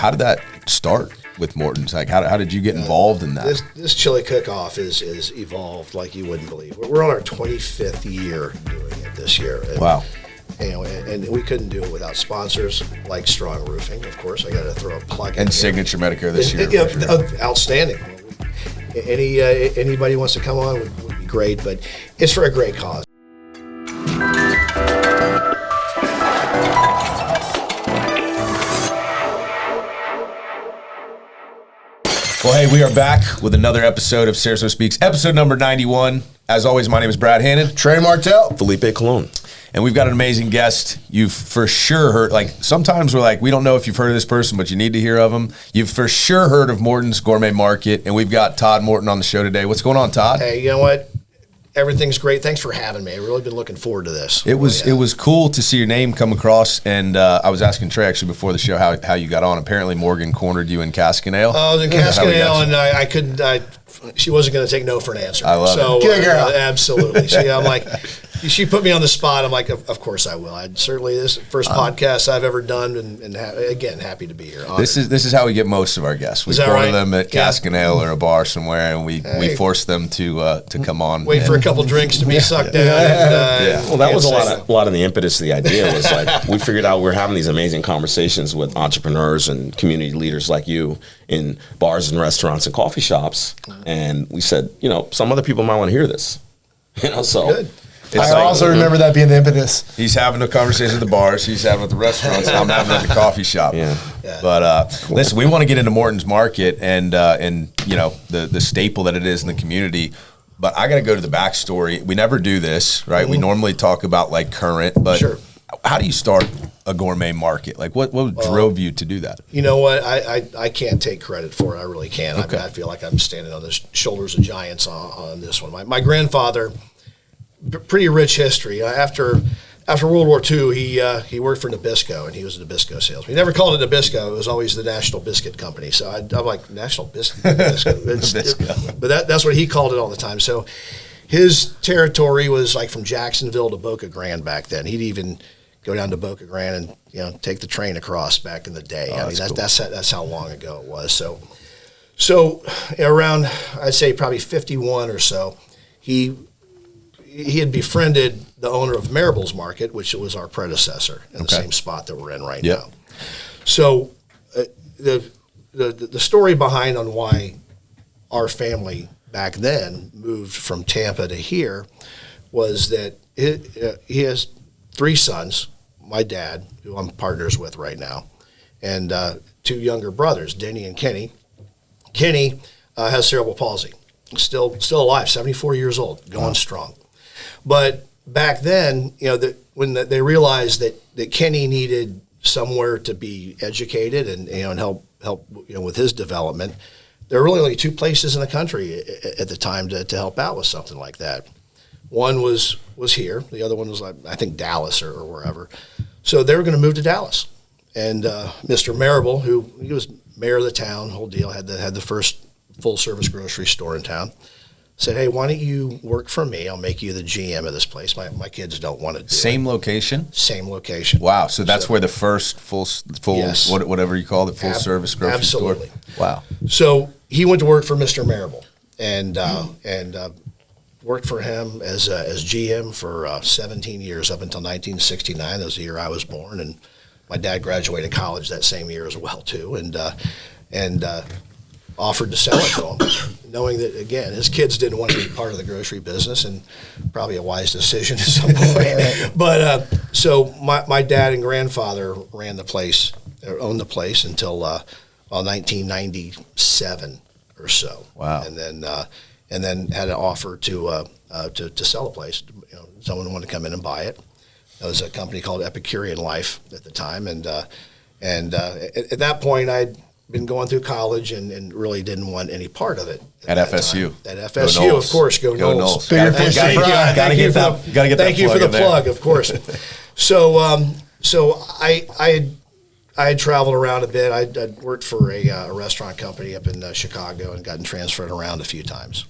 how did that start with Mortons? Like, how did you get involved in that? This Chili Cookoff is evolved like you wouldn't believe. We're on our 25th year doing it this year. And, wow. And we couldn't do it without sponsors like Strong Roofing, of course. I got to throw a plug in. And Signature Medicare this year. Outstanding. Anybody wants to come on would be great, but it's for a great cause. Well, hey, we are back with another episode of Sarasota Speaks, episode number 91. As always, my name is Brad Hannon. Trey Martell. Felipe Colon. And we've got an amazing guest. You've for sure heard, like, sometimes we're like, we don't know if you've heard of this person, but you need to hear of them. You've for sure heard of Morton's Gourmet Market, and we've got Todd Morton on the show today. What's going on, Todd? Hey, you know what? Everything's great. Thanks for having me. I've really been looking forward to this. It was cool to see your name come across, and I was asking Trey actually before the show how you got on. Apparently Morgan cornered you in cask and ale. I was in cask and ale, and I couldn't. She wasn't going to take no for an answer. I love it. Absolutely. So yeah, I'm like, she put me on the spot. I'm like, of course I will. I'd certainly, this first podcast I've ever done, and again, happy to be here. Honored. This is how we get most of our guests. We corner them at cask and ale or a bar somewhere, and we force them to come on. Wait for a couple drinks to be sucked down. Well, that was a lot of the impetus of the idea was like we figured out we're having these amazing conversations with entrepreneurs and community leaders like you in bars and restaurants and coffee shops, and we said, some other people might want to hear this. So. Good. I also remember that being the impetus. He's having a conversation at the bars. He's having at the restaurants. And I'm having at the coffee shop. Yeah. But listen, we want to get into Morton's Market and the staple that it is in the community. But I got to go to the backstory. We never do this, right? Mm-hmm. We normally talk about like current, but sure. How do you start a gourmet market? Like what drove you to do that? You know what? I can't take credit for it. I really can't. Okay. I feel like I'm standing on the shoulders of giants on this one. My grandfather, pretty rich history. After World War II, he worked for Nabisco, and he was a Nabisco salesman. He never called it Nabisco. It was always the National Biscuit Company. So I'm like, National Biscuit? Nabisco. But that's what he called it all the time. So his territory was like from Jacksonville to Boca Grande back then. He'd even go down to Boca Grande and take the train across back in the day. Oh, that's how long ago it was. So around, I'd say probably 51 or so, he had befriended the owner of Marable's Market, which was our predecessor in the same spot that we're in right now. So the story behind on why our family back then moved from Tampa to here was that he has 3 sons, my dad, who I'm partners with right now, and 2 younger brothers, Denny and Kenny. Kenny has cerebral palsy, still alive, 74 years old, going strong. But back then, when they realized that Kenny needed somewhere to be educated and help with his development, there were really only 2 places in the country at the time to help out with something like that. One was here. The other one was I think Dallas or wherever. So they were going to move to Dallas, and Mr. Marable, he was mayor of the town, whole deal, had the first full service grocery store in town. Said, hey, why don't you work for me? I'll make you the GM of this place. My kids don't want to do Same location? Same location. Wow. So that's where the first full yes. whatever you call it, full service grocery store? Absolutely. Wow. So he went to work for Mr. Marable and worked for him as GM for 17 years up until 1969. That was the year I was born. And my dad graduated college that same year as well, too. And offered to sell it to him, knowing that, again, his kids didn't want to be part of the grocery business, and probably a wise decision at some point. But so my dad and grandfather owned the place until 1997 or so. Wow. And then had an offer to sell the place. Someone wanted to come in and buy it. It was a company called Epicurean Life at the time, and at that point I'd been going through college and really didn't want any part of it. At FSU. At FSU, of course. Go Noles. Gotta get that. Thank you for the plug, of course. So I had traveled around a bit. I'd worked for a restaurant company up in Chicago and gotten transferred around a few times.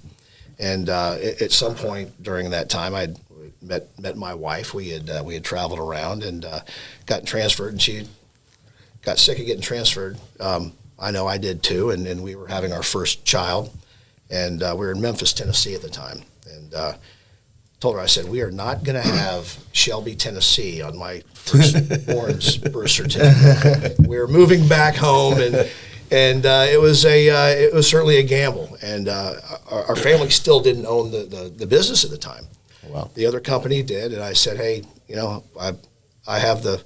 And at some point during that time, I'd met my wife. We had traveled around and gotten transferred, and she got sick of getting transferred. I know I did too, and we were having our first child, and we were in Memphis, Tennessee at the time, and told her, I said, we are not going to have Shelby, Tennessee on my firstborn's birth certificate. We're moving back home, and it was certainly a gamble, and our family still didn't own the business at the time. Wow. The other company did, and I said, hey, I have the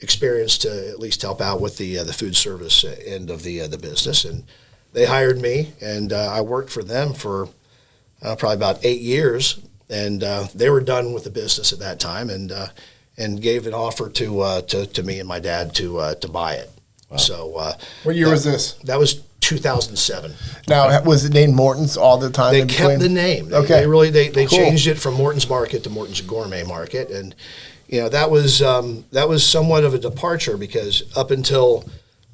experience to at least help out with the food service end of the business, and they hired me, and I worked for them for probably about 8 years, and they were done with the business at that time, and gave an offer to me and my dad to buy it. Wow. So what year was this? That was 2007. Now, was it named Morton's all the time? They kept the name. Okay. They Cool. changed it from Morton's Market to Morton's Gourmet Market, and that was somewhat of a departure, because up until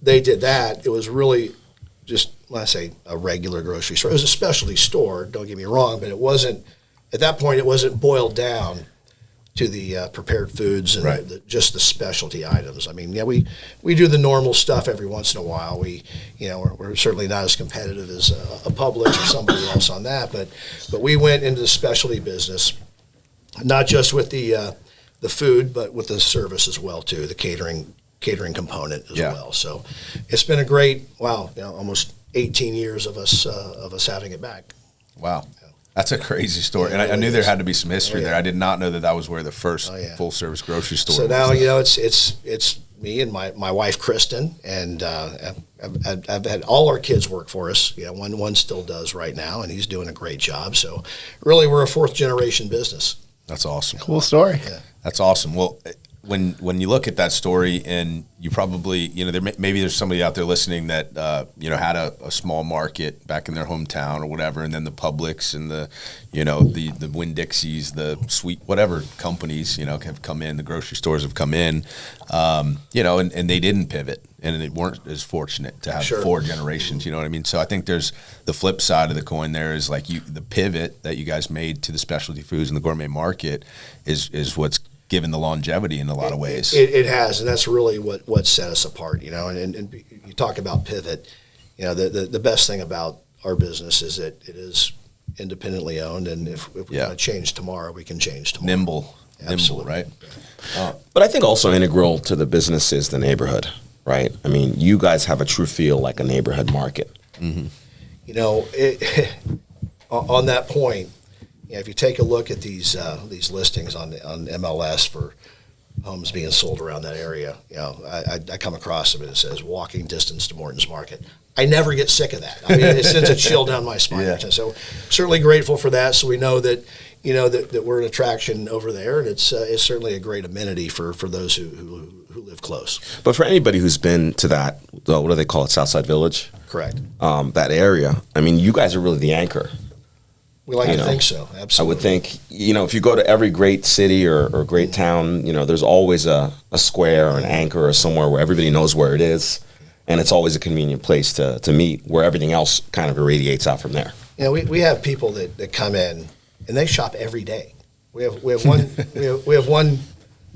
they did that, it was really just, when I say a regular grocery store, it was a specialty store. Don't get me wrong, but it wasn't at that point. It wasn't boiled down to the prepared foods and Right. just the specialty items. I mean, we do the normal stuff every once in a while. We're certainly not as competitive as a Publix or somebody else on that, but we went into the specialty business, not just with the food, but with the service as well too, the catering component as well. So it's been a great, almost 18 years of us having it back. Wow. That's a crazy story. Yeah, and I knew really there is. had to be some history there. I did not know that was where the first full-service grocery store So was. now, it's me and my wife, Kristen, and I've had all our kids work for us. One still does right now, and he's doing a great job. So really, we're a fourth-generation business. That's awesome. Cool story. Yeah. That's awesome. Well, when you look at that story, and you probably, maybe there's somebody out there listening that, had a small market back in their hometown or whatever, and then the Publix and the Winn-Dixies, the Sweet, whatever companies, have come in, the grocery stores have come in, and they didn't pivot, and they weren't as fortunate to have four generations, you know what I mean? So I think there's the flip side of the coin there is like the pivot that you guys made to the specialty foods and the gourmet market is what's given the longevity in a lot of ways. It has, and that's really what set us apart, and you talk about pivot, the best thing about our business is that it is independently owned, and if we want to change tomorrow, we can change tomorrow. Nimble, right? But I think also integral to the business is the neighborhood, right? I mean, you guys have a true feel like a neighborhood market. Mm-hmm. On that point, if you take a look at these listings on MLS for homes being sold around that area, I come across them and it says walking distance to Morton's Market. I never get sick of that. I mean, it sends a chill down my spine. Yeah. So certainly grateful for that. So we know that that we're an attraction over there, and it's certainly a great amenity for those who live close. But for anybody who's been to that, what do they call it, Southside Village? Correct. That area, I mean, you guys are really the anchor. We like to think so. Absolutely. I would think, if you go to every great city or great town, there's always a square or an anchor or somewhere where everybody knows where it is. And it's always a convenient place to meet, where everything else kind of irradiates out from there. We have people that come in and they shop every day. We have one we have one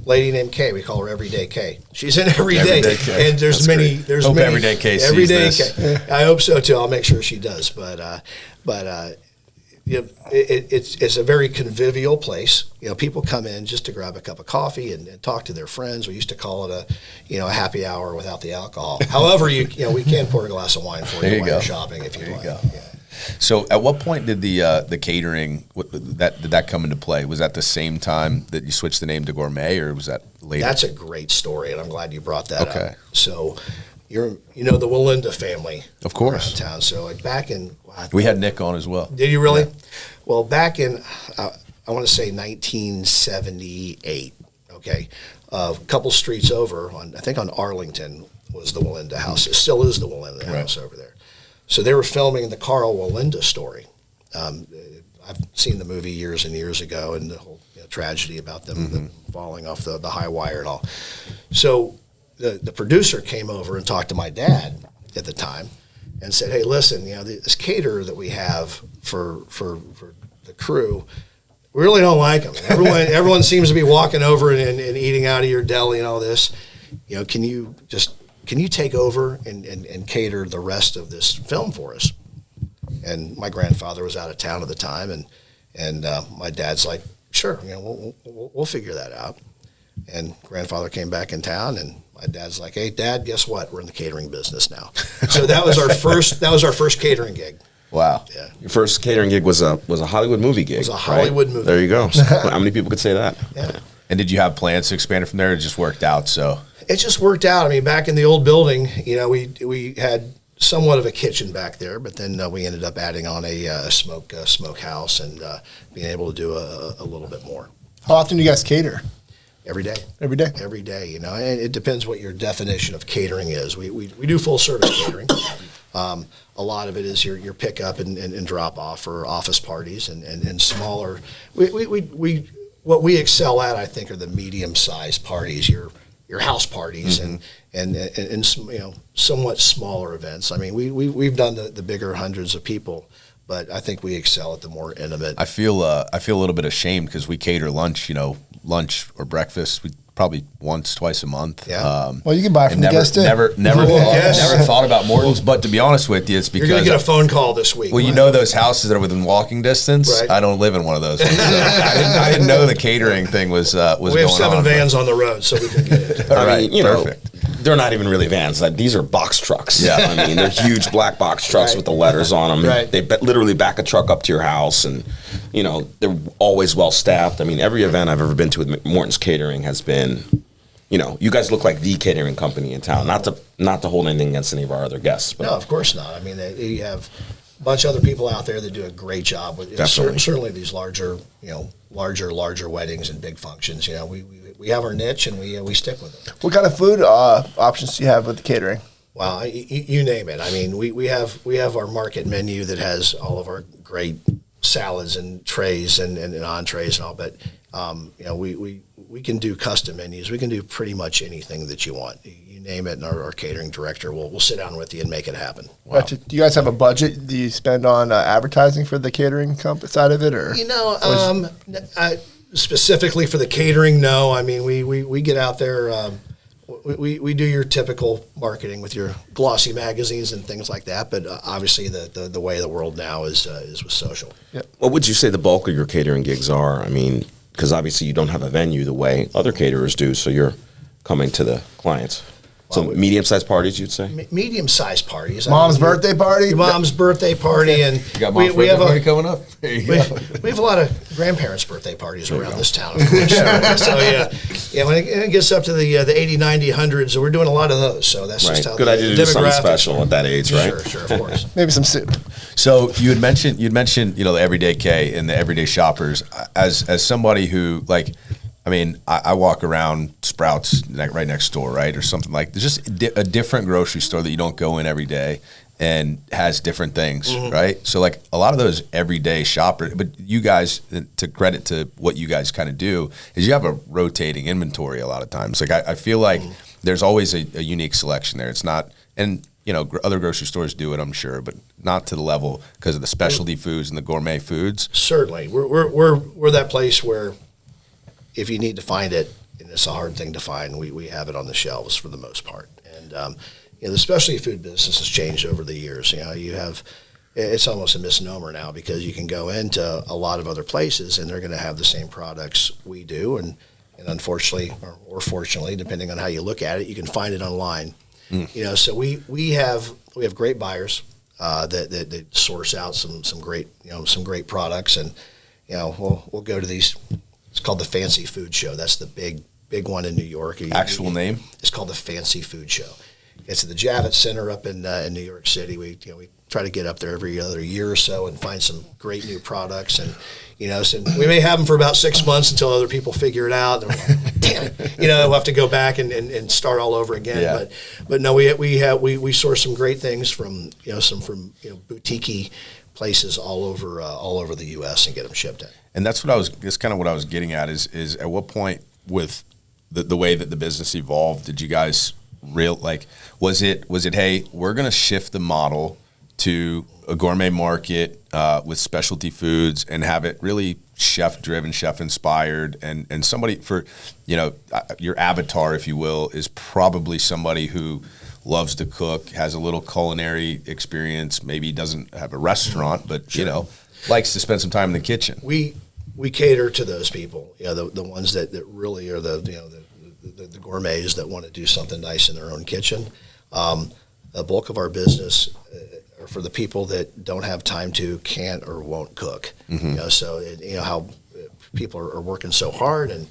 lady named Kay. We call her Everyday Kay. She's in every day. Kay. And there's That's many. great. There's Hope many. Everyday Kay sees Everyday this. Kay. I hope so too. I'll make sure she does. But it's a very convivial place. People come in just to grab a cup of coffee and talk to their friends. We used to call it a happy hour without the alcohol. However, we can pour a glass of wine for you while you're shopping if you like. Go. Yeah. So, at what point did the catering did that come into play? Was that the same time that you switched the name to Gourmet, or was that later? That's a great story, and I'm glad you brought that Okay. up. So, the Walinda family, Of course. around town. So, like back in We had Nick on as well. Did you really? Yeah. Well, back in I want to say 1978. Okay, a couple streets over I think on Arlington was the Walinda house. It still is the Walinda house over there. So they were filming the Carl Walinda story. I've seen the movie years and years ago, and the whole tragedy about them falling off the high wire and all. So the producer came over and talked to my dad at the time and said, "Hey, listen, this caterer that we have for the crew, we really don't like him. Everyone seems to be walking over and eating out of your deli and all this. Can you just can you take over and cater the rest of this film for us? And my grandfather was out of town at the time, and my dad's like, sure, we'll figure that out. And grandfather came back in town, and my dad's like, hey, Dad, guess what? We're in the catering business now. So that was our first catering gig. Wow. Yeah. Your first catering gig was a Hollywood movie gig. It was a Hollywood movie. There you go. So how many people could say that? Yeah. And did you have plans to expand it from there? It just worked out. So It just worked out. I mean, back in the old building, we had somewhat of a kitchen back there, but then we ended up adding on a smoke house and being able to do a little bit more. How often do you guys cater? Every day. Every day? Every day, and it depends what your definition of catering is. We do full service catering. A lot of it is your pickup and drop off for office parties and smaller. What we excel at, I think, are the medium sized parties, your house parties, and somewhat smaller events. I mean, we've done the bigger hundreds of people, but I think we excel at the more intimate. I feel a little bit ashamed because we cater lunch, lunch or breakfast. We probably once, twice a month. Yeah. Well, you can buy from the guest in. Never thought about Mortons. But to be honest with you, it's because You're going to get a phone call this week. Well, those houses that are within walking distance. Right. I don't live in one of those. So I didn't know the catering thing was going on. We have 7 vans on the road, so we can get it. I mean, perfect. They're not even really vans. These are box trucks. Yeah. I mean, they're huge black box trucks Right. with the letters on them. Right. They literally back a truck up to your house, and they're always well staffed. I mean, every event I've ever been to with Morton's Catering has been, you guys look like the catering company in town. Not to hold anything against any of our other guests, but No, of course not. I mean, you have a bunch of other people out there that do a great job with Definitely. certainly these larger weddings and big functions. We have our niche and we stick with it. What kind of food options do you have with the catering? Well, you name it. I mean, we have our market menu that has all of our great salads and trays and entrees and all, but we can do custom menus. We can do pretty much anything that you want. You name it, and our catering director will sit down with you and make it happen. Wow. Gotcha. Do you guys have a budget? Do you spend on advertising for the catering side of it, or specifically for the catering? No. I mean, we get out there. We do your typical marketing with your glossy magazines and things like that, but obviously the way of the world now is with social. Yep. what would you say the bulk of your catering gigs are? I mean, because obviously you don't have a venue the way other caterers do, so you're coming to the clients. So medium-sized parties, you'd say? Medium-sized parties. mom's birthday party? Your mom's birthday party, and You got mom's birthday party coming up. There you go. we have a lot of grandparents' birthday parties around this town, of course. So when it gets up to the 80, 90, 100s, we're doing a lot of those. So that's Right. just how Good the idea to do something demographics- special at that age, right? Sure, of course. Maybe some soup. So you'd mentioned the everyday K and the everyday shoppers. As somebody who I walk around Sprouts right next door, right, or something like. There's just a different grocery store that you don't go in every day and has different things, right? So a lot of those everyday shoppers, but you guys, to credit to what you guys kind of do, is you have a rotating inventory a lot of times. I feel like there's always a unique selection there. It's not, and other grocery stores do it, I'm sure, but not to the level because of the specialty foods and the gourmet foods. Certainly, we're that place where if you need to find it, and it's a hard thing to find, we have it on the shelves for the most part. And the specialty food business has changed over the years. It's almost a misnomer now because you can go into a lot of other places and they're going to have the same products we do, and unfortunately or fortunately, depending on how you look at it, you can find it online. So we have great buyers that source out some great products, and we'll go to these. It's called the Fancy Food Show. That's the big one in New York. Actual name? It's called the Fancy Food Show. It's at the Javits Center up in New York City. We try to get up there every other year or so and find some great new products. And so we may have them for about 6 months until other people figure it out. And we're like, damn it, we'll have to go back and start all over again. Yeah. But no, we source some great things from boutique places all over the U.S. and get them shipped in. And that's kind of what I was getting at is at what point with the way that the business evolved, did you guys was it, hey, we're going to shift the model to a gourmet market with specialty foods and have it really chef-driven, chef-inspired, and somebody for, your avatar, if you will, is probably somebody who loves to cook, has a little culinary experience, maybe doesn't have a restaurant, but you know, likes to spend some time in the kitchen. We cater to those people, you know, the ones that really are the gourmets that want to do something nice in their own kitchen. The bulk of our business are for the people that don't have time to, can't, or won't cook. You know, so you know how people are working so hard, and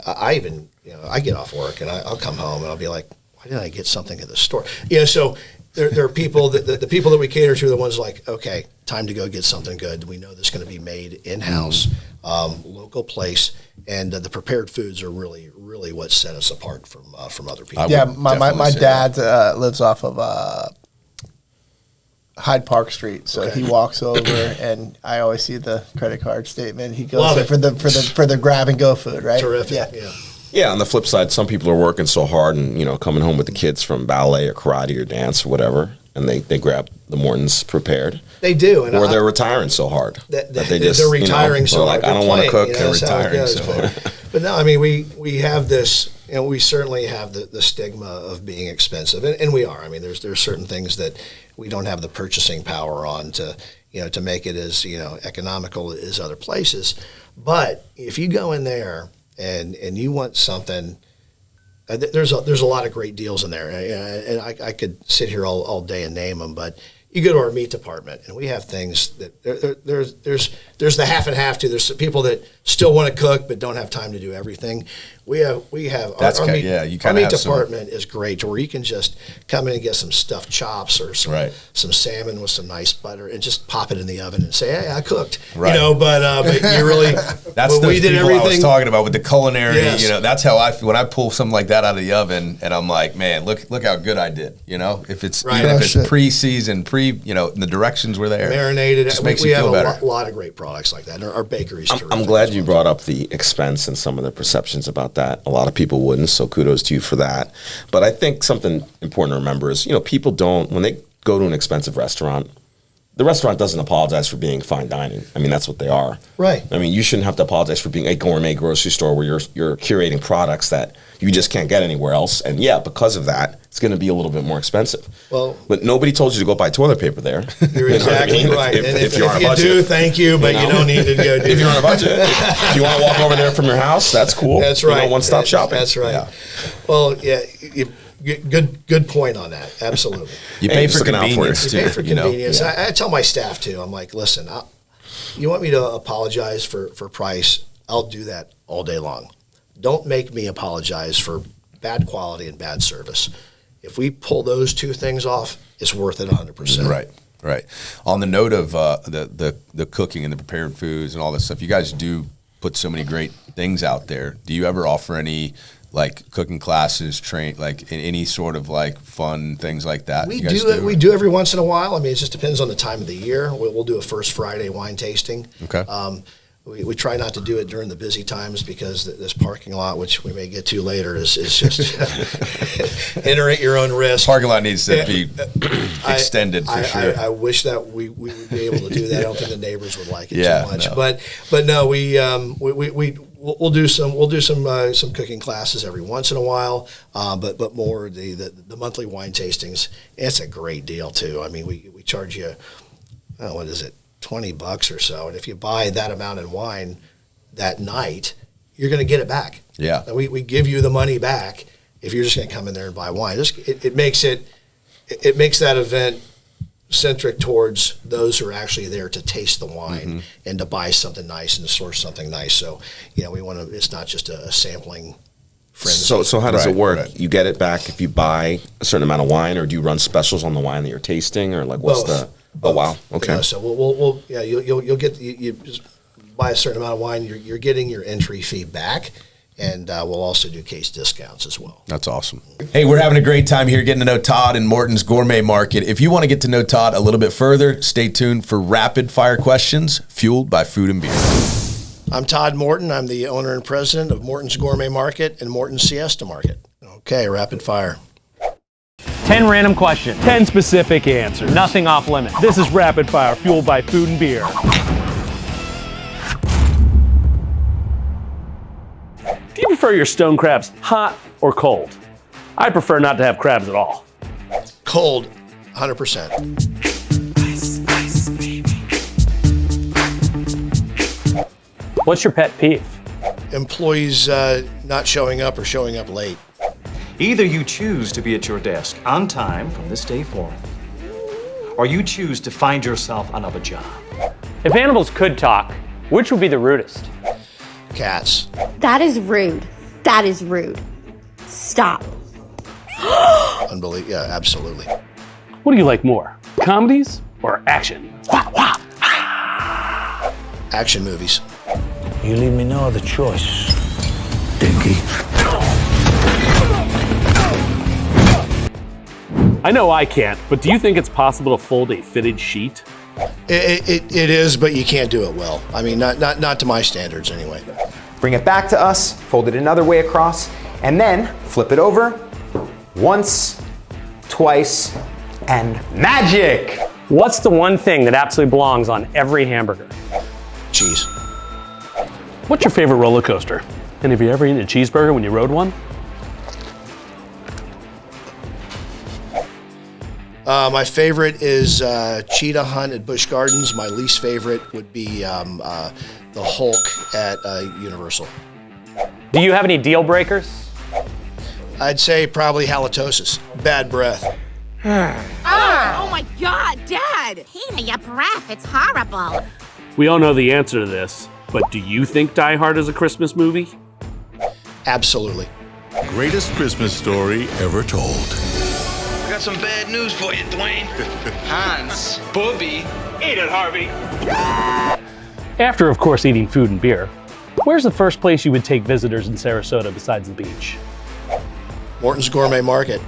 I even, you know, I get off work and I'll come home and I'll be like, why didn't I get something at the store? You know, so there are people that the people that we cater to are the ones like, okay, time to go get something good. We know this is going to be made in-house, local place, and the prepared foods are really what set us apart from other people. Yeah, my dad lives off of Hyde Park Street, so he walks over, and I always see the credit card statement. He goes there for the grab and go food, right? Terrific. Yeah, on the flip side, some people are working so hard and, you know, coming home with the kids from ballet or karate or dance or whatever, and they grab the Mortons prepared. They do. And they're retiring so hard that they just, they're retiring, you know, so hard. Like, I don't want to cook. You know, they're retiring so hard. But no, I mean, we have this, you know, we certainly have the stigma of being expensive, and we are. I mean, there's certain things that we don't have the purchasing power on to, you know, to make it as, you know, economical as other places. But if you go in there and you want something, there's a lot of great deals in there, and I could sit here all day and name them, but you go to our meat department, and we have things that there's the half and half too. There's people that still want to cook but don't have time to do everything. We have our meat department is great, where you can just come in and get some stuffed chops or some salmon with some nice butter and just pop it in the oven and say, hey, I cooked. Right. You know, but you really that's the people I was talking about with the culinary. Yes. You know, that's how when I pull something like that out of the oven, and I'm like, man, look how good I did. You know, if it's even if it's pre-seasoned, you know, the directions were there, marinated. Just makes you feel better. We have a lot of great products like that. Our bakery's terrific. I'm glad you brought up the expense and some of the perceptions about that. A lot of people wouldn't, so kudos to you for that. But I think something important to remember is, you know, people don't, when they go to an expensive restaurant, the restaurant doesn't apologize for being fine dining. I mean, that's what they are. Right. I mean, you shouldn't have to apologize for being a gourmet grocery store where you're curating products that you just can't get anywhere else. And yeah, because of that, it's going to be a little bit more expensive. Well, but nobody told you to go buy toilet paper there. You're exactly right. If you're on a budget, you do, thank you, but you don't need to go do. If you're on a budget, if you want to walk over there from your house, that's cool. That's right. You know, one-stop shopping. That's right. Yeah. Well, yeah. Good point on that. Absolutely. You pay for convenience too. You pay for convenience. I tell my staff too. I'm like, listen, you want me to apologize for price? I'll do that all day long. Don't make me apologize for bad quality and bad service. If we pull those two things off, it's worth it 100%. Right. On the note of the cooking and the prepared foods and all this stuff, you guys do put so many great things out there. Do you ever offer any like cooking classes, like in any sort of like fun things like that? We do every once in a while. I mean, it just depends on the time of the year. We'll do a First Friday wine tasting. Okay. We try not to do it during the busy times because this parking lot, which we may get to later, is just enter at your own risk. Parking lot needs to be extended for sure. I wish that we would be able to do that. I don't think the neighbors would like it too much. No. But no, we'll do some cooking classes every once in a while. But more the monthly wine tastings. It's a great deal too. I mean, we charge you, what is it? $20 or so, and if you buy that amount in wine that night, you're going to get it back. Yeah, and we give you the money back if you're just going to come in there and buy wine. It makes that event centric towards those who are actually there to taste the wine and to buy something nice and to source something nice. So, you know, we want to. It's not just a sampling frenzy. So how does it work? Right. You get it back if you buy a certain amount of wine, or do you run specials on the wine that you're tasting, or like what's Both. Oh wow! Okay. Yeah, so we'll you'll get you just buy a certain amount of wine. You're getting your entry fee back, and we'll also do case discounts as well. That's awesome. Hey, we're having a great time here getting to know Todd in Morton's Gourmet Market. If you want to get to know Todd a little bit further, stay tuned for rapid fire questions fueled by food and beer. I'm Todd Morton. I'm the owner and president of Morton's Gourmet Market and Morton's Siesta Market. Okay, rapid fire. 10 random questions. 10 specific answers. Nothing off limits. This is Rapid Fire, fueled by food and beer. Do you prefer your stone crabs hot or cold? I prefer not to have crabs at all. Cold, 100%. What's your pet peeve? Employees not showing up or showing up late. Either you choose to be at your desk on time from this day forth, or you choose to find yourself another job. If animals could talk, which would be the rudest? Cats. That is rude. That is rude. Stop. Unbelievable. Yeah, absolutely. What do you like more, comedies or action? Action movies. You leave me no other choice, Dinky. I know I can't, but do you think it's possible to fold a fitted sheet? It is, but you can't do it well. I mean, not to my standards anyway. Bring it back to us, fold it another way across, and then flip it over once, twice, and magic! What's the one thing that absolutely belongs on every hamburger? Cheese. What's your favorite roller coaster? And have you ever eaten a cheeseburger when you rode one? My favorite is Cheetah Hunt at Busch Gardens. My least favorite would be the Hulk at Universal. Do you have any deal breakers? I'd say probably halitosis. Bad breath. Oh my God, Dad! Tina, your breath, it's horrible. We all know the answer to this, but do you think Die Hard is a Christmas movie? Absolutely. Greatest Christmas story ever told. I got some bad news for you, Dwayne. Hans, Bobby. Eat it, Harvey! After, of course, eating food and beer, where's the first place you would take visitors in Sarasota besides the beach? Morton's Gourmet Market.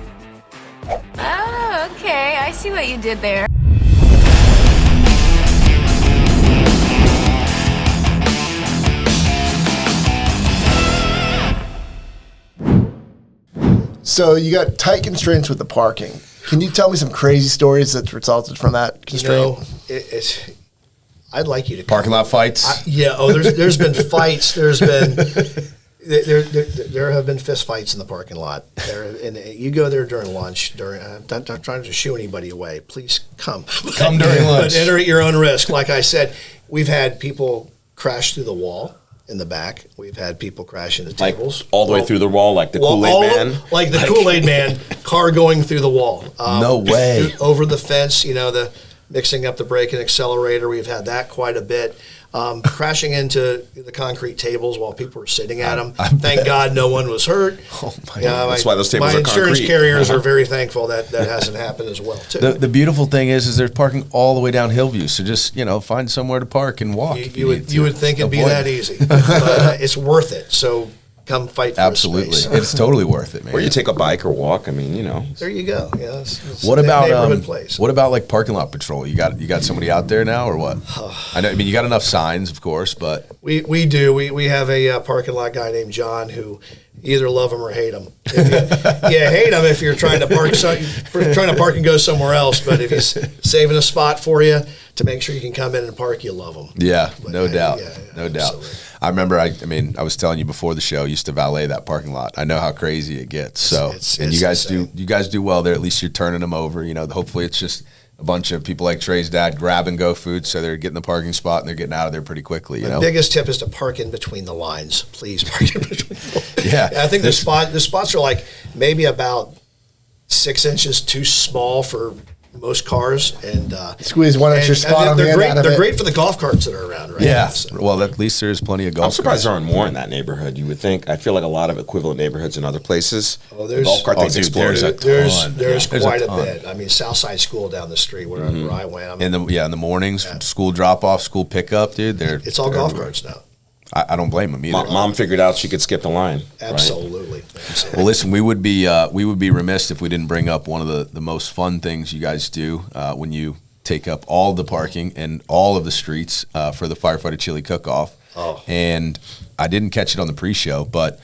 Oh, okay, I see what you did there. So you got tight constraints with the parking. Can you tell me some crazy stories that resulted from that constraint? I'd like you to parking lot fights. There's been fights. There's been there have been fist fights in the parking lot. And you go there during lunch. I'm not trying to shoo anybody away. Please come during lunch. But enter at your own risk. Like I said, we've had people crash through the wall in the back. We've had people crash into tables. All the way through the wall, like the Kool-Aid man? Like the Kool-Aid man, car going through the wall. No way. Over the fence, the mixing up the brake and accelerator. We've had that quite a bit. Crashing into the concrete tables while people were sitting at them. Thank God no one was hurt. Oh my God. That's why those tables my are insurance concrete. carriers are very thankful that hasn't happened as well, too. The beautiful thing is there's parking all the way down Hillview, so just find somewhere to park and walk. You would think it'd be that easy, but it's worth it. So come fight for Absolutely. a space. It's totally worth it, man. Or you take a bike or walk. I mean, There you go. Yeah, it's What a about neighborhood place. what about like parking lot patrol? You got somebody out there now or what? I know. I mean, you got enough signs, of course, but We do. We have a parking lot guy named John who either love him or hate him. You hate him if you're trying to park and go somewhere else, but if he's saving a spot for you to make sure you can come in and park, you love him. yeah, But, no doubt, no absolutely. doubt. I remember. I was telling you before the show. I used to valet that parking lot. I know how crazy it gets. So, and you guys insane. do. You guys do well there. At least you're turning them over. Hopefully it's just a bunch of people like Trey's dad grab and go food, so they're getting the parking spot and they're getting out of there pretty quickly. The biggest tip is to park in between the lines. Please park in between the lines. Yeah. I think the spots are like maybe about 6 inches too small for most cars, and Squeeze one extra spot on the they're end great. out of They're it. great for the golf carts that are around, right? Yeah. So- Well, at least there's plenty of golf. I'm surprised carts. there aren't more in that neighborhood. You would think. I feel like a lot of equivalent neighborhoods in other places. Oh, there's- golf cart Oh, thing's dude, exploded. there's There's ton. there's There's quite a a ton. bit. I mean, Southside School down the street where I went. In the mornings, school drop off, school pickup, dude. It's all golf carts now. I don't blame them either. Mom figured out she could skip the line. right? Absolutely. Well, listen, we would be remiss if we didn't bring up one of the most fun things you guys do when you take up all the parking and all of the streets for the Firefighter Chili Cookoff. Oh. And I didn't catch it on the pre-show, but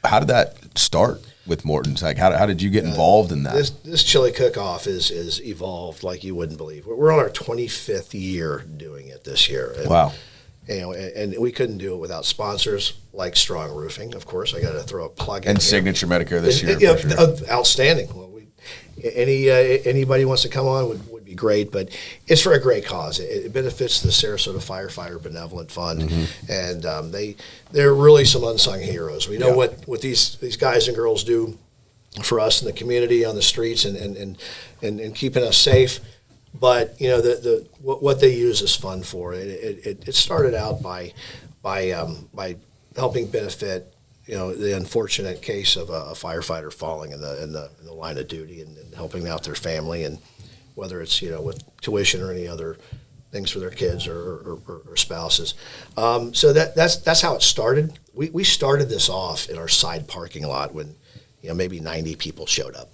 how did that start with Mortons? Like, how did you get involved in that? This Chili Cookoff is evolved like you wouldn't believe. We're on our 25th year doing it this year. And, Wow. and we couldn't do it without sponsors like Strong Roofing. Of course, I got to throw a plug in. And here. Signature Medicare this year. Outstanding. Well, anybody wants to come on would be great, but it's for a great cause. It benefits the Sarasota Firefighter Benevolent Fund, and they're really some unsung heroes. We know what these guys and girls do for us in the community, on the streets, and keeping us safe. But what they use this fund for, it started out by helping benefit the unfortunate case of a firefighter falling in the line of duty and helping out their family, and whether it's with tuition or any other things for their kids or spouses. So that's how it started. We started this off in our side parking lot when maybe 90 people showed up.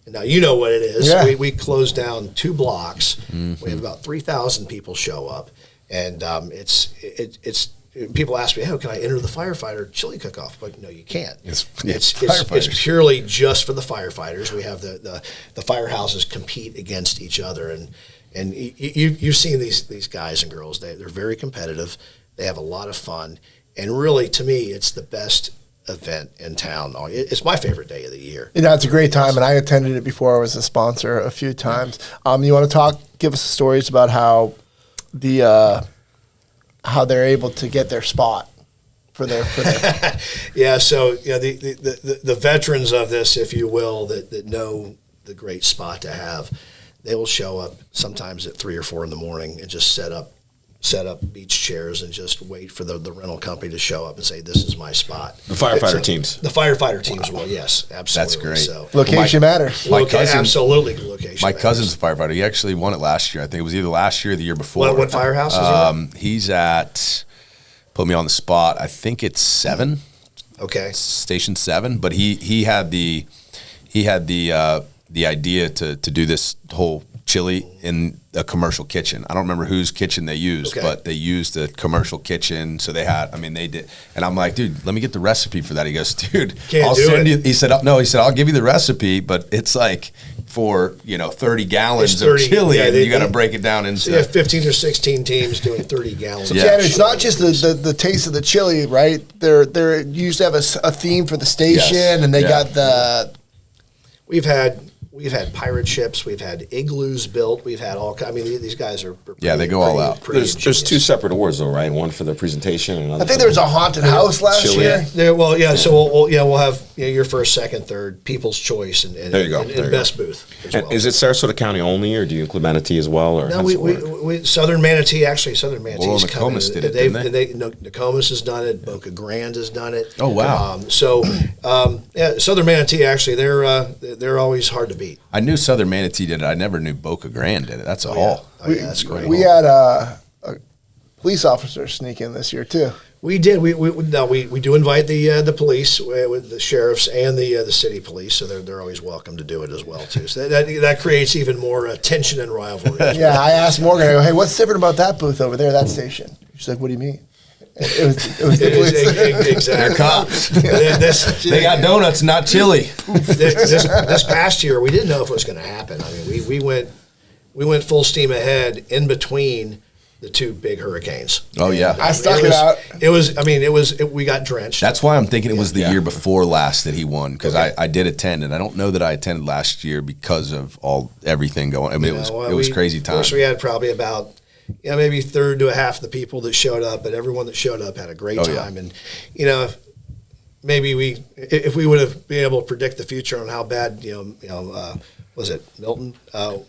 And now you know what it is. Yeah. We closed down 2 blocks. We have about 3,000 people show up, and it's. People ask me, "How can I enter the firefighter Chili Cookoff?" But no, you can't. It's purely just for the firefighters. We have the firehouses compete against each other, and you've seen these guys and girls. They're very competitive. They have a lot of fun, and really, to me, it's the best event in town. It's my favorite day of the year. It's a great time, and I attended it before I was a sponsor a few times. You want to give us stories about how how they're able to get their spot for their yeah. So the veterans of this, if you will, that know the great spot to have, they will show up sometimes at 3 or 4 in the morning and just set up beach chairs and just wait for the rental company to show up and say, "This is my spot." The firefighter teams. The firefighter teams will, yes, absolutely. That's great. So location matters. Absolutely, location. My cousin's a firefighter. He actually won it last year. I think it was either last year or the year before. What firehouse is he? He's at. Put me on the spot. I think it's 7. Okay. Station 7. But he had the idea to do this whole chili in a commercial kitchen. I don't remember whose kitchen they used, but they used a commercial kitchen. So they did. And I'm like, dude, let me get the recipe for that. He goes, dude, I'll send you. He said, no, I'll give you the recipe, but it's like for 30 gallons of chili, and you got to break it down into. So you have 15 or 16 teams doing 30 gallons. So it's not just the taste of the chili, right? They're used to have a theme for the station, and they got the. We've had pirate ships. We've had igloos built. We've had all. These guys are. They go all out. There's 2 separate awards though, right? One for the presentation, and another. I think there was a haunted house last year. So we'll have your first, second, third, People's Choice, and there you go. And best booth. And is it Sarasota County only, or do you include Manatee as well? Or no, we Southern Manatee is coming. Nokomis did it, didn't they? Nokomis has done it. Boca Grande has done it. Oh wow! Southern Manatee actually they're always hard to beat. I knew Southern Manatee did it. I never knew Boca Grande did it. That's a haul. That's great. We had a police officer sneak in this year too. We did. We do invite the police with the sheriffs and the city police, so they're always welcome to do it as well too. So that creates even more tension and rivalry. Yeah, I asked Morgan, I go, "Hey, what's different about that booth over there, that station?" She's like, "What do you mean?" It was the police. Exactly. They're cops. They got donuts, not chili. This past year, we didn't know if it was going to happen. We went full steam ahead in between the 2 big hurricanes. Oh yeah, I stuck it out. We got drenched. That's why I'm thinking it was the year before last that he won, because I did attend, and I don't know that I attended last year because of everything going. It was crazy time. Of course, we had probably about. Maybe a third to a half the people that showed up, but everyone that showed up had a great time. And, maybe if we would have been able to predict the future on how bad, was it Milton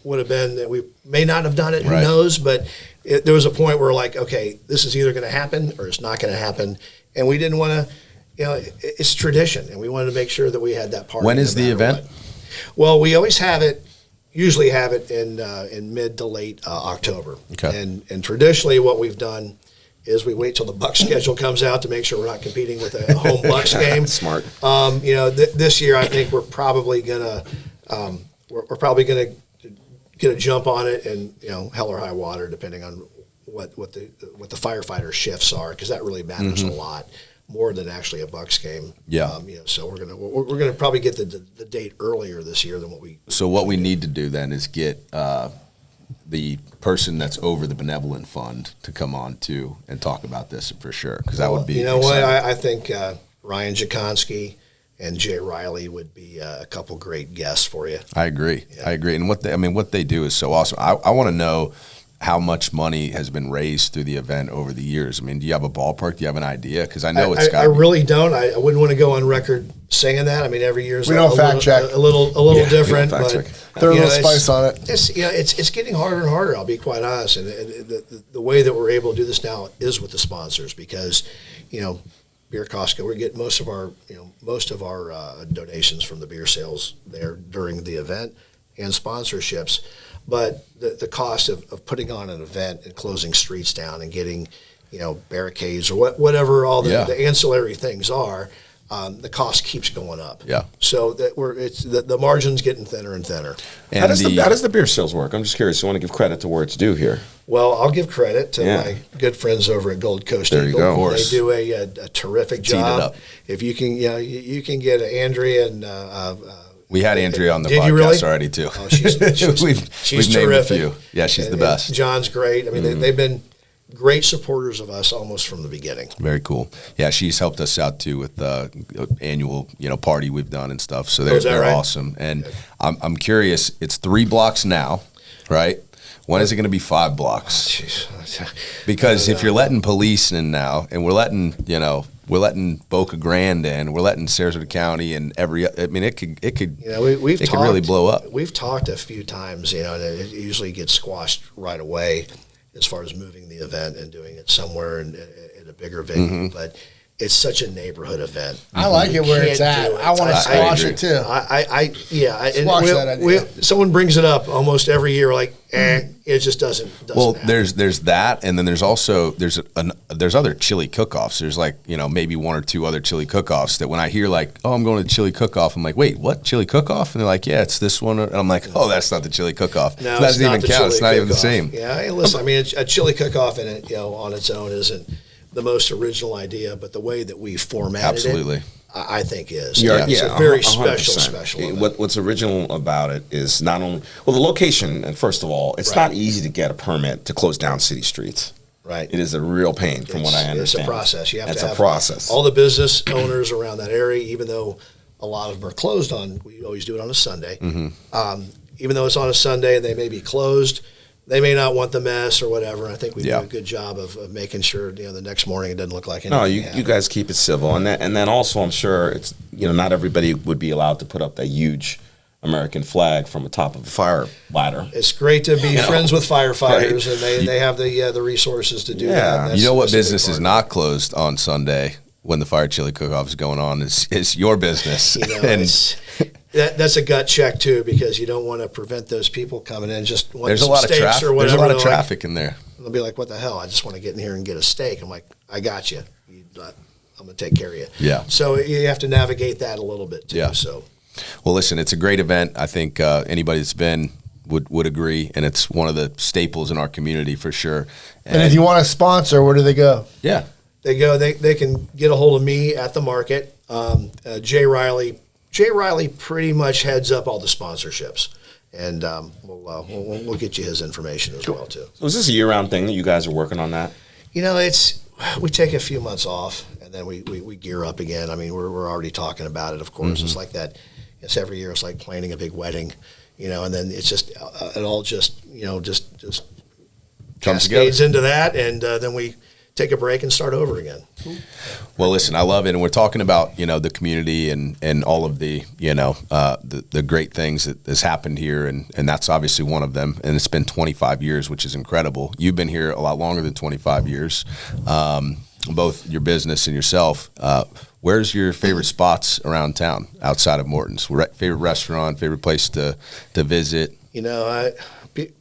would have been, that we may not have done it. Who knows? But there was a point where like, okay, this is either going to happen or it's not going to happen. And we didn't want to, it's tradition. And we wanted to make sure that we had that part. When is the event? Well, we always usually have it in mid to late October. Okay. And traditionally what we've done is we wait till the Bucks schedule comes out to make sure we're not competing with a home Bucks game. Smart. This year I think we're probably gonna get a jump on it, and hell or high water depending on what the firefighter shifts are, because that really matters a lot. More than actually a Bucks game. Yeah. So we're gonna probably get the date earlier this year than what we. So what we need to do then is get the person that's over the benevolent fund to come on too and talk about this for sure, because that would be. You know what? I think Ryan Jakonski and Jay Riley would be a couple great guests for you. I agree. Yeah. I agree. And what they do is so awesome. I want to know how much money has been raised through the event over the years. I mean, do you have a ballpark? Do you have an idea? Because I know it's got. I really don't. I wouldn't want to go on record saying that. I mean, every year is we don't fact check a little different, but throw a little spice on it. It's getting harder and harder. I'll be quite honest. And the way that we're able to do this now is with the sponsors, because Beer Costco, we get most of our donations from the beer sales there during the event and sponsorships. But the cost of putting on an event and closing streets down and getting, barricades or whatever all the ancillary things are, the cost keeps going up. Yeah. So that the margin's getting thinner and thinner. And how does the beer sales work? I'm just curious. I want to give credit to where it's due here. Well, I'll give credit to my good friends over at Gold Coast. There you go. They do a terrific job. If you can, you can get Andrea and. We had Andrea on the podcast already too. Oh, she's we've named a few. Yeah, she's the best. John's great. I mean, they've been great supporters of us almost from the beginning. Very cool. Yeah, she's helped us out too with the annual party we've done and stuff. So they're right? Awesome. And I'm curious. It's 3 blocks now, right? When is it going to be 5 blocks? Because if you're letting police in now, and we're letting Boca Grande in, we're letting Sarasota County and it could really blow up. We've talked a few times, and it usually gets squashed right away as far as moving the event and doing it somewhere in a bigger venue. But it's such a neighborhood event. I like it where it's at. I want to squash it too. Squash that idea. Someone brings it up almost every year, like, it just doesn't well, happen. there's that, and then there's also there's other chili cook-offs. There's maybe 1 or 2 other chili cook-offs that when I hear I'm going to chili cook-off, I'm like, wait, what, chili cook-off? And they're like, yeah, it's this one. And I'm like, oh, that's not the chili cook-off. No, it doesn't even count. It's not even the same. Yeah, hey, listen, I mean, a chili cook-off in it, on its own isn't the most original idea, but the way that we formatted it, I think is. It's a very 100%. special event. What's original about it is not only, the location, and first of all, it's not easy to get a permit to close down city streets. Right. It is a real pain from what I understand. It's a process. You have to have a process. All the business owners around that area, even though a lot of them are closed we always do it on a Sunday. Mm-hmm. Even though it's on a Sunday and they may be closed, they may not want the mess or whatever. I think we do a good job of making sure the next morning it doesn't look like anything. No, you guys keep it civil, and then also I'm sure it's not everybody would be allowed to put up that huge American flag from the top of a fire ladder. It's great to be friends with firefighters, and they have the resources to do that. You know what business is not closed on Sunday when the fire chili cook-off is going on is your business. That's a gut check too, because you don't want to prevent those people coming in just wanting some steaks or whatever. There's a lot of traffic in there. They'll be like, "What the hell? I just want to get in here and get a steak." I'm like, "I got you. I'm going to take care of you." Yeah. So you have to navigate that a little bit too. Yeah. So, well, listen, it's a great event. I think anybody that's been would agree, and it's one of the staples in our community for sure. And if you want to sponsor, where do they go? Yeah. They go. They can get a hold of me at the market. Jay Riley pretty much heads up all the sponsorships, and we'll get you his information as well too. So is this a year-round thing that you guys are working on that? We take a few months off, and then we gear up again. I mean, we're already talking about it. Of course, It's like that. It's every year. It's like planning a big wedding, and then it's just it all just comes cascades into that, and then we take a break and start over again. Well, listen, I love it, and we're talking about the community and all of the the great things that has happened here, and that's obviously one of them. And it's been 25 years, which is incredible. You've been here a lot longer than 25 years, both your business and yourself. Where's your favorite spots around town outside of Morton's? Favorite restaurant, favorite place to visit?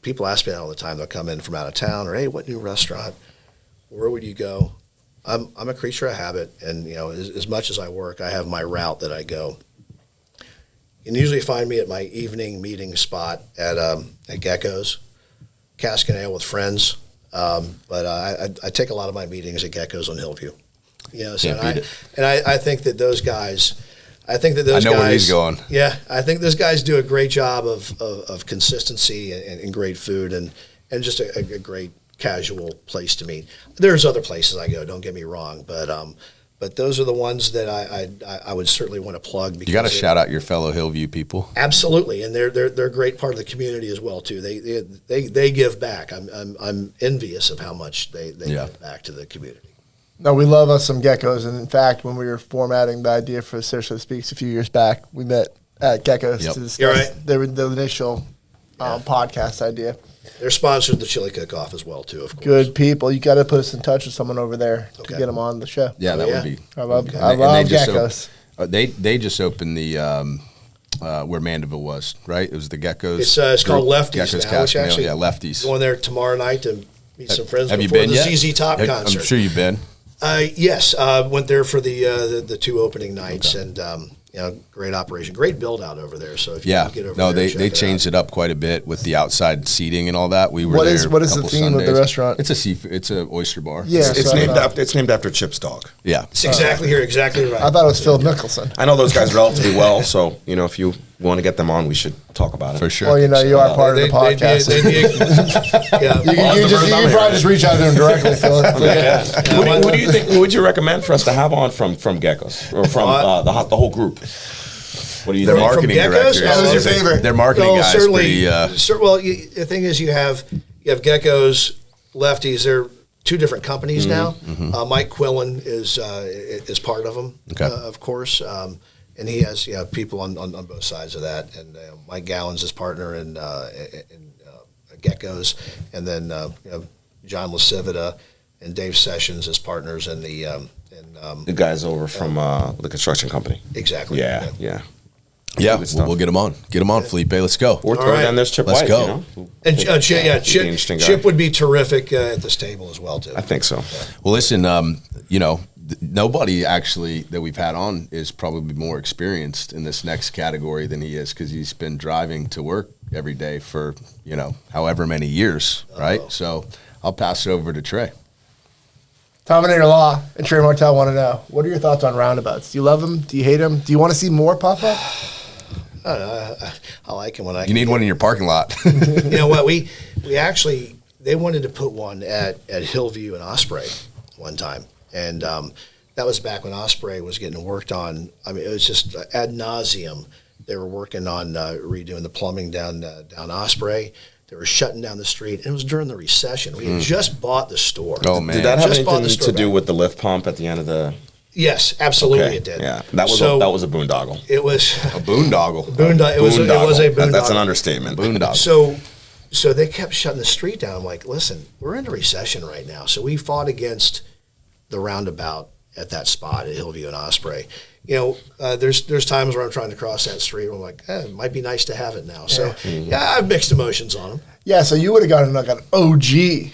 People ask me that all the time. They'll come in from out of town, or hey, what new restaurant? Where would you go? I'm a creature of habit, and as much as I work, I have my route that I go. You can usually find me at my evening meeting spot at Gecko's, cask and ale with friends. But I take a lot of my meetings at Gecko's on Hillview. I think that those guys I think that those I know guys, where he's going. Yeah, I think those guys do a great job of consistency and great food and just a great casual place to meet. There's other places I go, don't get me wrong, but those are the ones that I would certainly want to plug. Because you got to shout out your fellow Hillview people. Absolutely, and they're a great part of the community as well too. They give back. I'm envious of how much they give back to the community. No, we love us some geckos, and in fact, when we were formatting the idea for Sarasota SpeaX a few years back, we met at Geckos to discuss the initial podcast idea. They're sponsored the Chili Cookoff as well too, of course. Good people. You got to put us in touch with someone over there to get them on the show. Yeah, that would be. I love geckos. They just opened the where Mandeville was, right? It was the Geckos. It's called Lefties Geckos now, which Casaneo. actually Lefties. Going there tomorrow night to meet some friends have before you been the yet? ZZ Top concert. I'm sure you've been. Yes, went there for the 2 opening nights, and great operation, great build out over there. So if you can get over there, they changed it up quite a bit with the outside seating and all that. We were what there. Is the theme of the restaurant? It's an oyster bar. Yeah, it's named after Chip's dog. Yeah, it's exactly right. I thought it was Phil Mickelson. I know those guys relatively well, so if you want to get them on, we should talk about it for sure. Well, you are part of the podcast. You probably just reach out to them directly, Phil. What do you think? Who would you recommend for us to have on from Geckos or from the whole group? What do you think? Their marketing director. Who's your favorite? Their marketing guy is pretty. Well, the thing is, you have Geckos, Lefties. They're 2 different companies now. Mm-hmm. Mike Quillen is part of them, of course, and he has people on both sides of that. And Mike Gowan's his partner in Geckos, and then John LaCivita and Dave Sessions as partners in the guys over from the construction company. Exactly. Yeah. We'll get him on. Get him on, Felipe. Let's go. Or throw down this Chip Let's White. go. And Chip would be terrific at this table as well too. I think so. Well, listen, nobody actually that we've had on is probably more experienced in this next category than he is because he's been driving to work every day for however many years, right? So I'll pass it over to Trey. Dominator Law and Trey Martel want to know, what are your thoughts on roundabouts? Do you love them? Do you hate them? Do you want to see more pop up? I like them when I. You need one in your parking lot. You know what? We actually they wanted to put one at Hillview and Osprey one time, and that was back when Osprey was getting worked on. I mean, it was just ad nauseum. They were working on redoing the plumbing down Osprey. They were shutting down the street. And it was during the recession. We had just bought the store. Oh man! Did that have anything to do with the lift pump at the end of the? Yes, absolutely it did. Yeah, that was a boondoggle. It was a boondoggle. It was a boondoggle. That's an understatement. Boondoggle. So they kept shutting the street down. I'm like, listen, we're in a recession right now. So we fought against the roundabout at that spot at Hillview and Osprey. There's times where I'm trying to cross that street where I'm like, it might be nice to have it now. So I have mixed emotions on them. Yeah, so you would have gotten like an OG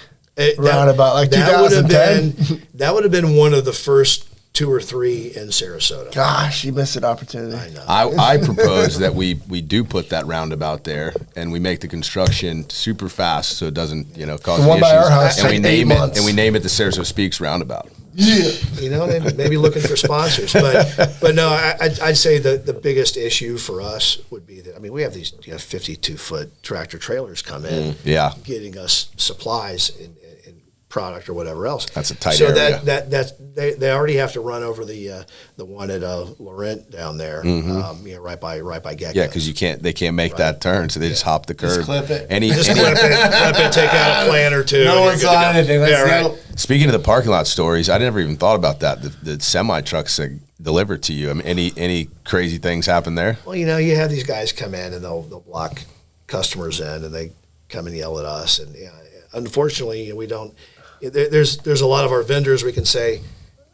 roundabout, like 2010. That would have been one of the first 2 or 3 in Sarasota. Gosh, you missed an opportunity. I know. I propose that we do put that roundabout there, and we make the construction super fast so it doesn't cause one issues. By our house, and we name it the Sarasota SpeaX Roundabout. Yeah, they may be looking for sponsors, but no, I'd say the biggest issue for us would be that we have these 52-foot tractor trailers come in, getting us supplies in product or whatever else. That's a tight area. So they already have to run over the one at Laurent down there, right by Gecko. Yeah, because they can't make that turn, so they just hop the curb. Just clip it. Clip it, take out a plan or two. No one saw anything. Right. Speaking of the parking lot stories, I never even thought about that. The semi trucks that deliver to you. Any crazy things happen there? Well, you have these guys come in and they'll block customers in, and they come and yell at us. And unfortunately, we don't. There's a lot of our vendors we can say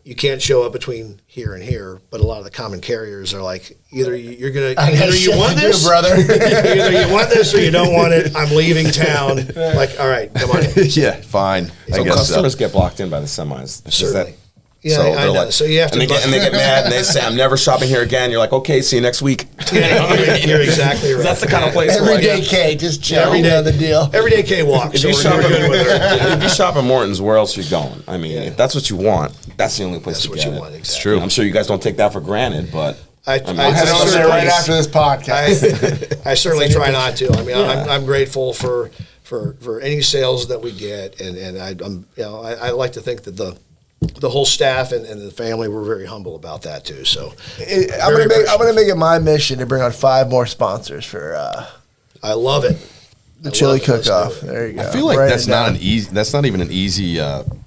you can't show up between here and here, but a lot of the common carriers are like either you want this, brother, either you want this or you don't want it. I'm leaving town. Like, all right, come on in. Yeah, fine. So customers get blocked in by the semis. Certainly. Yeah, I know. So you have to. And they get mad and they say, "I'm never shopping here again." You're like, "Okay, see you next week." Yeah, you're exactly right. That's the kind of place. Everyday K, just chill. Every day, the deal. Everyday K walk. So if you shop at Mortons, where else are you going? If that's what you want, that's the only place to get it. Exactly. It's true. I'm sure you guys don't take that for granted, but I head over there right after this podcast. I certainly try not to. I mean, I'm grateful for any sales that we get, and I like to think that the whole staff and the family were very humble about that too. So I'm gonna make it my mission to bring on 5 more sponsors for. I love it. The Chili Cookoff. There you go. I feel like that's not even an easy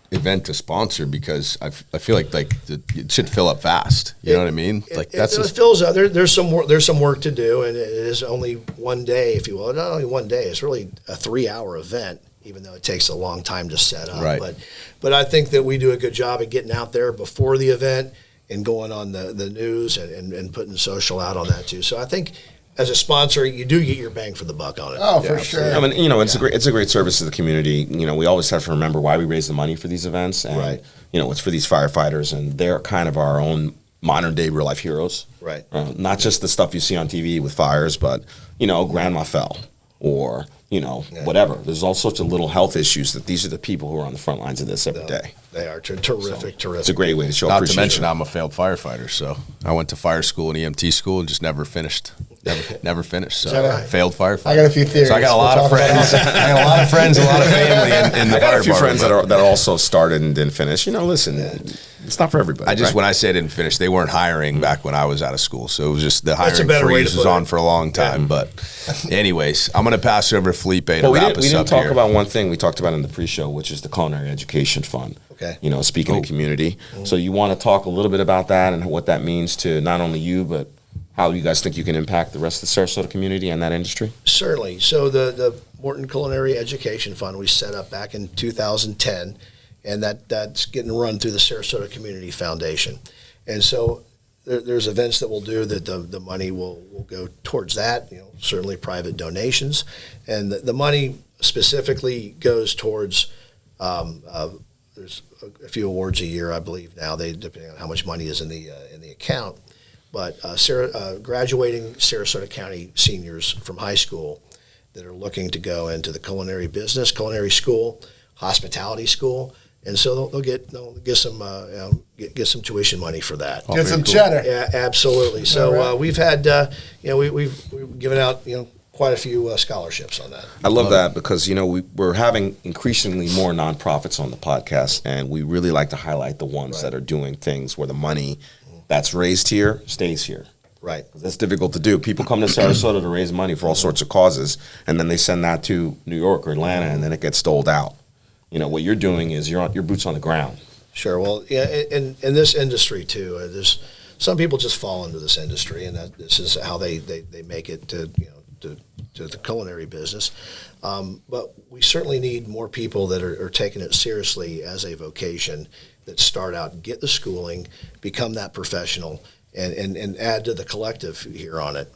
event to sponsor, because I feel like it should fill up fast. You know what I mean? Like it fills up. There's some work to do, and it is only one day, if you will. Not only one day. It's really a 3-hour event, even though it takes a long time to set up. Right. But I think that we do a good job of getting out there before the event and going on the news and putting social out on that too. So I think, as a sponsor, you do get your bang for the buck on it. Oh, for sure. I mean, it's a great service to the community. We always have to remember why we raise the money for these events, and it's for these firefighters, and they're kind of our own modern day real life heroes. Right. Not just the stuff you see on TV with fires, but grandma fell, or whatever. There's all sorts of little health issues that these are the people who are on the front lines of this every day. They are terrific. It's a great way to show Not appreciation. to mention, I'm a failed firefighter, so I went to fire school and EMT school and just never finished. Never finished. So failed firefighter. I got a few theories. So I got a lot of friends. I got a lot of friends, a lot of family in the fire department. I got a few friends that also started and didn't finish. Listen, it's not for everybody. When I say didn't finish, they weren't hiring back when I was out of school. So it was just the hiring freeze was on for a long time. Yeah. But anyways, I'm going to pass it over to Felipe to wrap us up. We didn't talk about one thing we talked about in the pre-show, which is the Culinary Education Fund. Okay. Speaking of community. So you want to talk a little bit about that and what that means to not only you, but how you guys think you can impact the rest of the Sarasota community and that industry? Certainly. So the Morton Culinary Education Fund we set up back in 2010, and that's getting run through the Sarasota Community Foundation. And so there's events that we'll do that the money will go towards that, certainly private donations. And the money specifically goes towards, there's a few awards a year, I believe now, depending on how much money is in the account. But graduating Sarasota County seniors from high school that are looking to go into the culinary business, culinary school, hospitality school, and so they'll get some tuition money for that. Get some cheddar. Yeah, absolutely. So we've had we've given out quite a few scholarships on that. I love that because we're having increasingly more nonprofits on the podcast, and we really like to highlight the ones that are doing things where the money that's raised here stays here. Right. That's difficult to do. People come to Sarasota to raise money for all sorts of causes, and then they send that to New York or Atlanta, and then it gets doled out. What you're doing is your boots on the ground. Sure. Well, yeah, in this industry too, there's some people just fall into this industry, and this is how they make it to the culinary business. But we certainly need more people that are taking it seriously as a vocation, that start out, get the schooling, become that professional, and add to the collective here on it.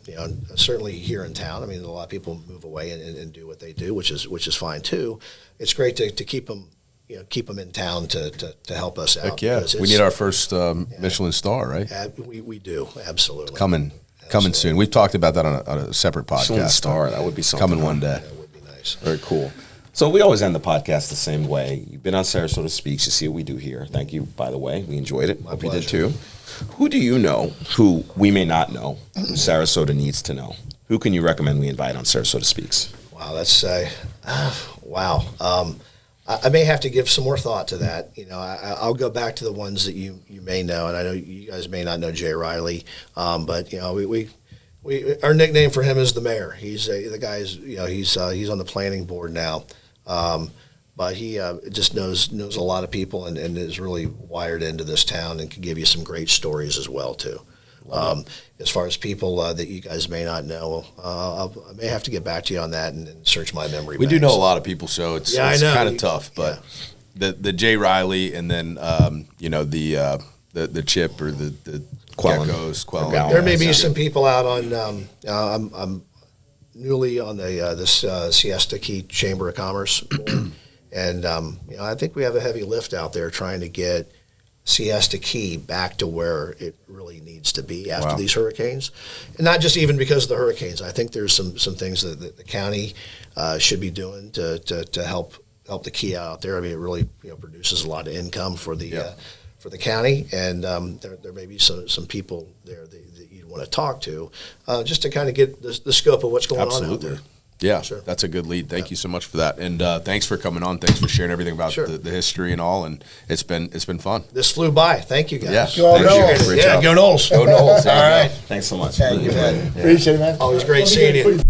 Certainly here in town. I mean, a lot of people move away and do what they do, which is fine too. It's great to keep them in town to help us out. Heck yeah, we need our first Michelin star, right? We do, absolutely. Coming soon. We've talked about that on a separate podcast. Michelin star, that would be something. Coming one day. That would be nice. Very cool. So we always end the podcast the same way. You've been on Sarasota SpeaX. You see what we do here. Thank you, by the way. We enjoyed it. Hope you did too. Who do you know who we may not know, who Sarasota needs to know? Who can you recommend we invite on Sarasota SpeaX? Wow, that's wow. I may have to give some more thought to that. I'll go back to the ones that you may know, and I know you guys may not know Jay Riley, but we our nickname for him is the mayor. He's the guy's he's on the planning board now, but he just knows a lot of people and is really wired into this town and can give you some great stories as well too. As far as people that you guys may not know, I may have to get back to you on that and search my memory. We do know a lot a lot of people, so it's kind of tough. But the Jay Riley and then the Chip or the Geckos. There may be some people out on. I'm newly on this Siesta Key Chamber of Commerce board, and I think we have a heavy lift out there trying to get Siesta Key back to where it really needs to be after these hurricanes, and not just even because of the hurricanes. I think there's some things that the county should be doing to help the key out there. I mean, it really produces a lot of income for the for the county, and there may be some people there that you'd want to talk to, just to kind of get the scope of what's going on out there. Yeah, sure. That's a good lead. Thank you so much for that, and thanks for coming on. Thanks for sharing everything about the history and all, and it's been fun. This flew by. Thank you, guys. Yeah, go Noles. Go Noles. All right. Thanks so much. Thank you, man. Appreciate it, man. Always great seeing you.